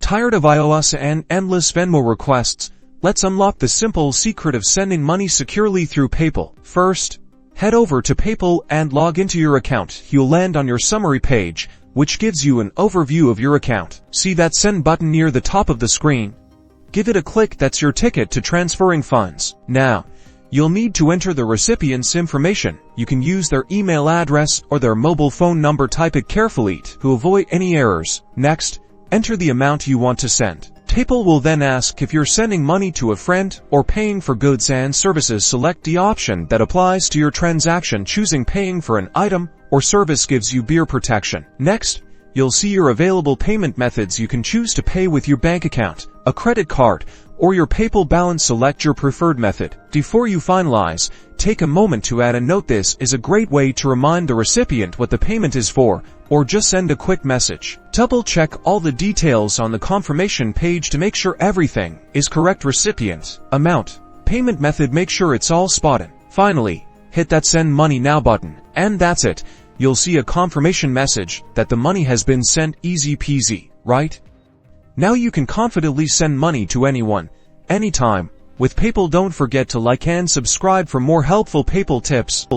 Tired of iOS and endless Venmo requests? Let's unlock the simple secret of sending money securely through PayPal. First, head over to PayPal and log into your account. You'll land on your summary page, which gives you an overview of your account. See that send button near the top of the screen? Give it a click. That's your ticket to transferring funds. Now, you'll need to enter the recipient's information. You can use their email address or their mobile phone number. Type it carefully to avoid any errors. Next, enter the amount you want to send. PayPal will then ask if you're sending money to a friend or paying for goods and services. Select the option that applies to your transaction. Choosing paying for an item or service gives you better protection. Next, you'll see your available payment methods. You can choose to pay with your bank account, a credit card, or your PayPal balance. Select your preferred method. Before you finalize, take a moment to add a note. This is a great way to remind the recipient what the payment is for, or just send a quick message. Double-check all the details on the confirmation page to make sure everything is correct. Recipient, amount, payment method, make sure it's all spotted. Finally, hit that Send Money Now button. And that's it. You'll see a confirmation message that the money has been sent. Easy peasy, right? Now you can confidently send money to anyone, anytime, with PayPal. Don't forget to like and subscribe for more helpful PayPal tips.